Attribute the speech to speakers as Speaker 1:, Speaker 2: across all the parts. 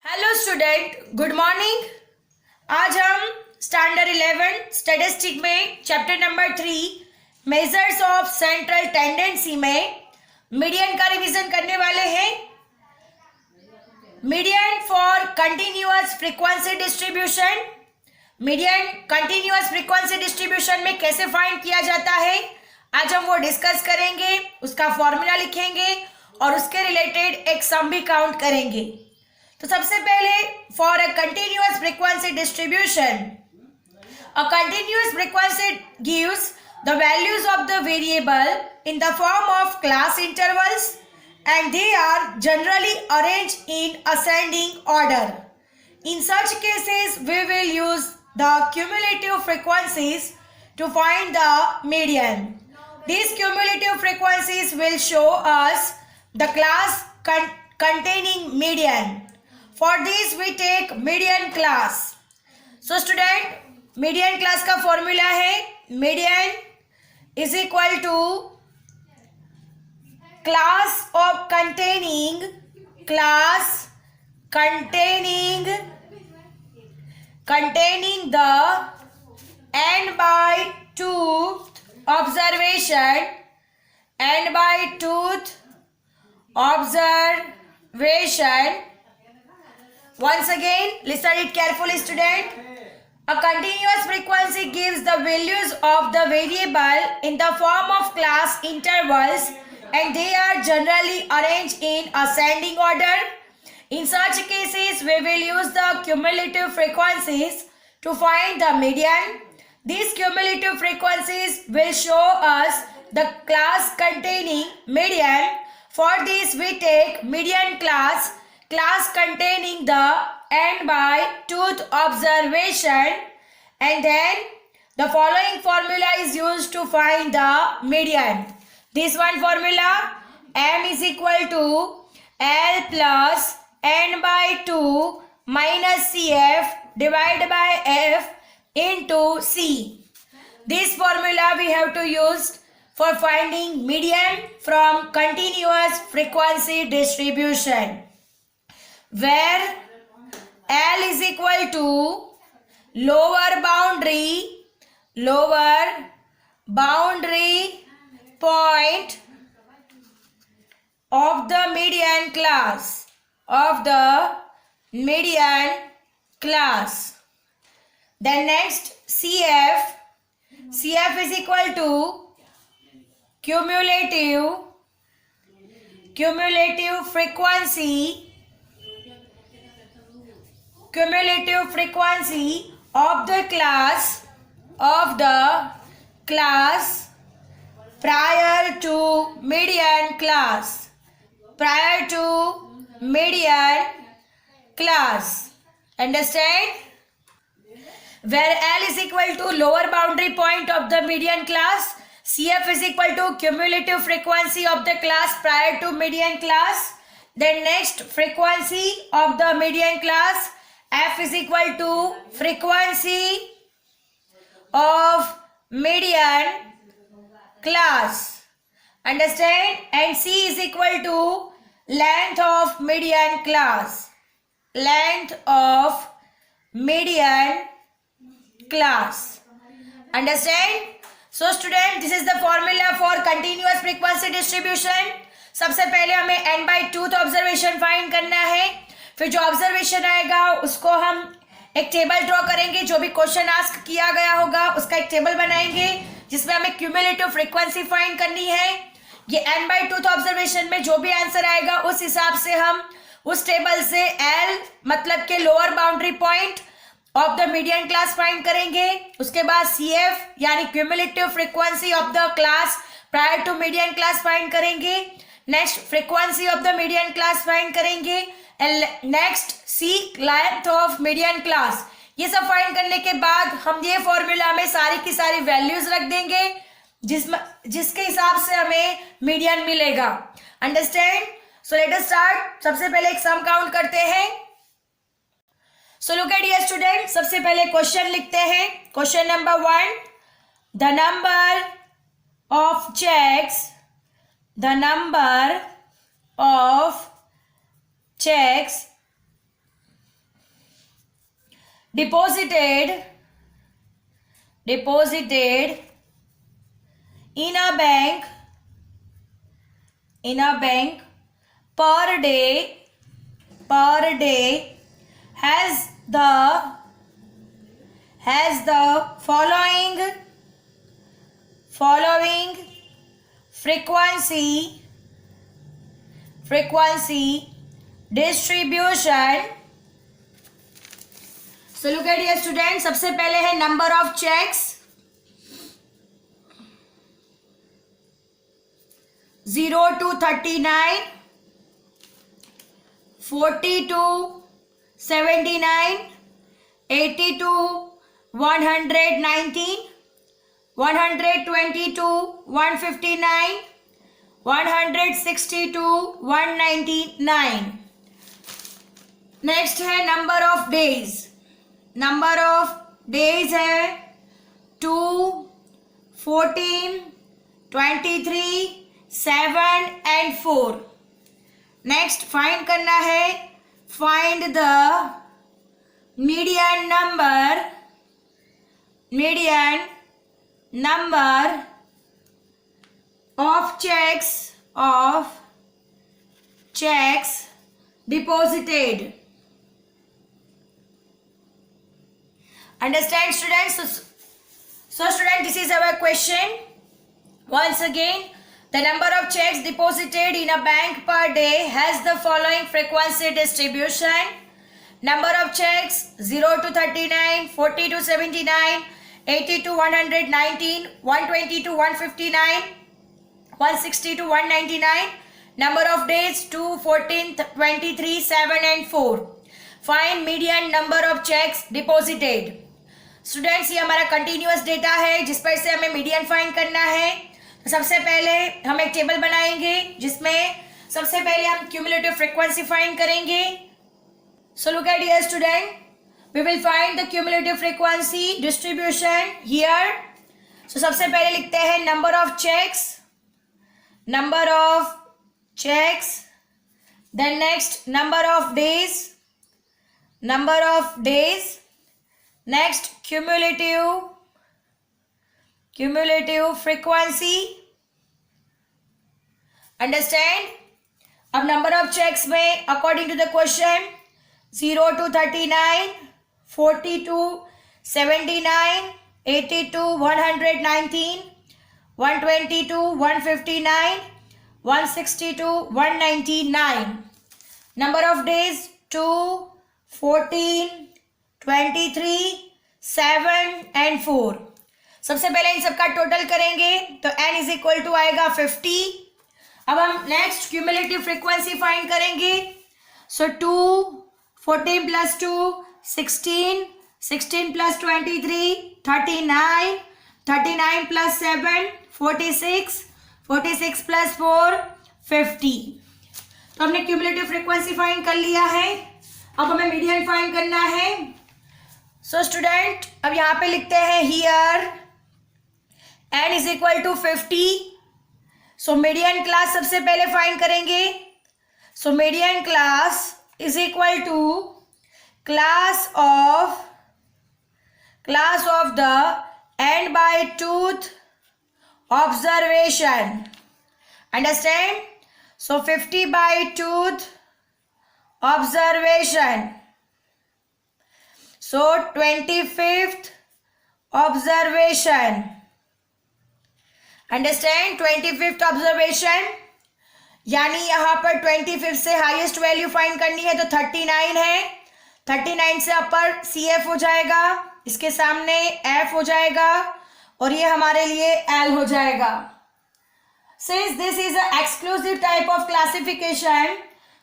Speaker 1: Hello student, good morning. आज हम standard 11 statistic में chapter number 3 measures of central tendency में मीडियन का रिवीजन करने वाले हैं। Median for continuous frequency distribution. Median continuous frequency distribution में कैसे फाइंड किया जाता है, आज हम वो डिस्कस करेंगे, उसका फॉर्मूला लिखेंगे और उसके रिलेटेड एक सम भी काउंट करेंगे। तो सबसे पहले for a continuous frequency distribution, a continuous frequency gives the values of the variable in the form of class intervals and they are generally arranged in ascending order. In such cases, we will use the cumulative frequencies to find the median. These cumulative frequencies will show us the class containing median. For this, we take median class. So, student, median class का formula है median is equal to class containing the n by tooth observation once again listen it carefully, student. A continuous frequency gives the values of the variable in the form of class intervals and they are generally arranged in ascending order. In such cases, we will use the cumulative frequencies to find the median. These cumulative frequencies will show us the class containing median. For this, we take median class containing the n by tooth observation, and then the following formula is used to find the median. This one formula, m is equal to L plus n by 2 minus Cf divided by f into C. This formula we have to use for finding median from continuous frequency distribution, where L is equal to lower boundary point of the median class. Then next CF is equal to cumulative frequency of the class prior to median class. Understand? Where L is equal to lower boundary point of the median class, CF is equal to cumulative frequency of the class prior to median class. Then next, frequency of the median class, F is equal to frequency of median class. Understand? And C is equal to length of median class. Understand? So student, this is the formula for continuous frequency distribution. सबसे पहले हमें n by tooth observation find करना है, फिर जो observation आएगा उसको हम एक टेबल ड्रॉ करेंगे, जो भी क्वेश्चन आस्क किया गया होगा उसका एक टेबल बनाएंगे जिसमें हमें क्यूमुलेटिव फ्रीक्वेंसी फाइंड करनी है। ये n by tooth ऑब्जर्वेशन में जो भी आंसर आएगा उस हिसाब से हम उस टेबल से L मतलब के lower boundary point of the median class find करेंगे। उसके बाद CF यानी cumulative frequency of the class prior to median class find करेंगे। Next frequency of the median class find करेंगे and next C length of median class. ये सब find करने के बाद हम ये फॉर्मूला में सारी की सारी वैल्यूज रख देंगे जिसके हिसाब से हमें मीडियन मिलेगा। Understand? So let us start. सबसे पहले एक सम काउंट करते हैं। So look at dear student, सबसे पहले क्वेश्चन लिखते हैं। Question number 1, the number of checks deposited in a bank per day has the following frequency distribution. So look at here students, सबसे पहले है number of checks 0 to 39, 40 to 79, 80 to 119, 120 to 159, 160 to 199. Next है number of days है 2, 14, 23, 7 and 4. Next find करना है, find the median number of checks deposited. Understand students? So student, this is our question. Once again, the number of checks deposited in a bank per day has the following frequency distribution. Number of checks 0 to 39, 40 to 79, 80 to 119, 120 to 159, 160 to 199. Number of days 2, 14, 23, 7 and 4. Find median number of checks deposited. Students, ये हमारा continuous data है जिस पर से हमें median find करना है. तो सबसे पहले हम एक टेबल बनाएंगे जिसमें सबसे पहले हम क्यूमुलेटिव फ्रीक्वेंसी फाइंड करेंगे. So look at here student, we will find the cumulative frequency distribution here. सो सबसे पहले लिखते हैं number of checks, then next number of days, next cumulative frequency. Understand? अब number of checks में according to the question 0 to 39, 40 to 79, 80 to 119, 120 to 159, 160 to 199. Number of days 2, 14, 23, 7 and 4. सबसे पहले इन सबका टोटल करेंगे तो n इज इक्वल टू आएगा 50. अब हम नेक्स्ट क्यूमुलेटिव फ्रीक्वेंसी फाइंड करेंगे. सो 2, 14 प्लस 2, 16, 16 प्लस 23, 39, 39 प्लस 7, 46, 46 प्लस 4, 50. तो हमने क्यूमुलेटिव फ्रीक्वेंसी फाइंड कर लिया है. अब हमें मीडियन फाइंड करना है. सो स्टूडेंट, अब यहाँ पे लिखते हैं here n is equal to 50. So median class सबसे पहले फाइंड करेंगे. So median class is equal to class of the n by twoth observation. Understand? So 50 by tooth observation. So 25th observation. Understand? 25th observation यानी यहाँ पर 25th से highest value find करनी है तो 39 है. 39 से अपर CF हो जाएगा, इसके सामने F हो जाएगा और ये हमारे लिए L हो जाएगा. Since this is an exclusive type of classification,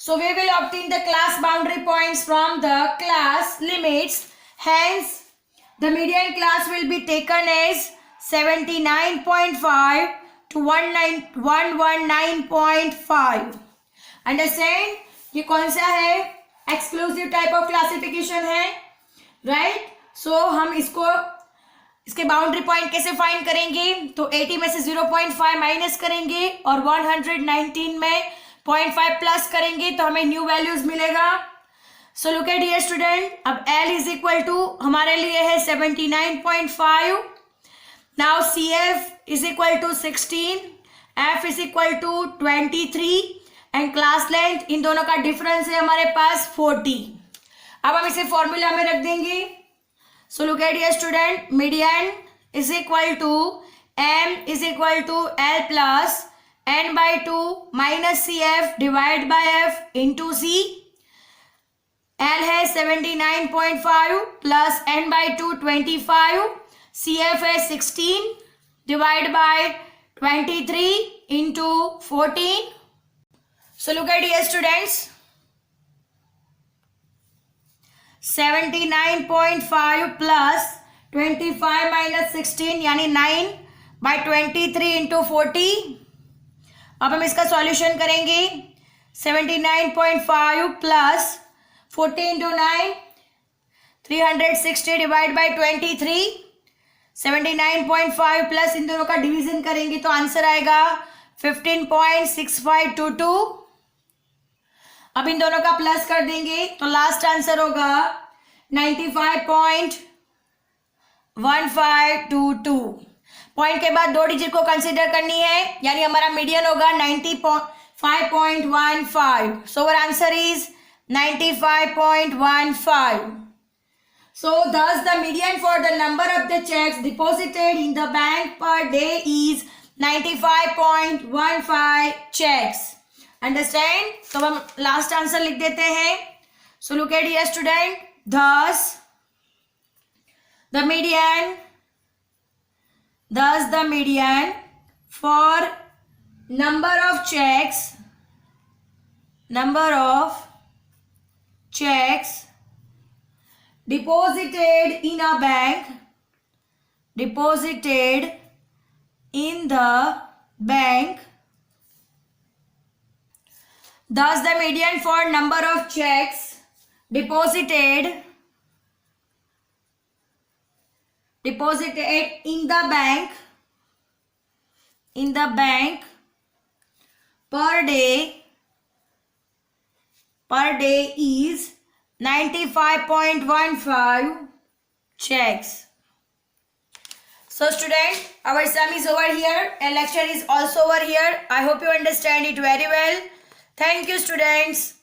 Speaker 1: so we will obtain the class boundary points from the class limits. Hence, the median class will be taken as 79.5 to 119.5. Understand? ये कौन सा है? Exclusive type of classification है, right? So हम इसके boundary point कैसे find करेंगे? तो 80 में से 0.5 माइनस करेंगे और 119 में 0.5 प्लस करेंगे तो हमें न्यू वैल्यूज मिलेगा. So look at dear student, अब L इज इक्वल टू हमारे लिए है 79.5. Now CF is equal to 16, F is equal to 23 and class length इन दोनों का डिफरेंस है हमारे पास 40. अब हम इसे फॉर्मूला में रख देंगे. So look at dear student, median is equal to M is equal to L plus n/2 minus CF divide by F into C. L है 79.5 प्लस n/2 25, CF है 16 divide by 23 into 14. So look at dear students, 79.5 plus 25 minus 16 यानी 9/23 into 40. अब हम इसका solution करेंगे. 79.5 plus 40 into 9, 360 divide by 23. 79.5 plus इन दोनों का डिवीजन करेंगे तो आंसर आएगा 15.6522. अब इन दोनों का प्लस कर देंगे तो लास्ट आंसर होगा 95.1522. पॉइंट के बाद 2 डिजिट को कंसीडर करनी है, यानी हमारा मीडियन होगा 95.15. So our answer is 95.15. So thus the median for the number of the checks deposited in the bank per day is 95.15 checks. Understand? तो हम लास्ट आंसर लिख देते हैं. So look at here student. Thus the median for number of checks deposited in the bank thus the median for number of checks deposited in the bank per day is 95.15 checks. So student, our sum is over here and lecture is also over here. I hope you understand it very well. Thank you students.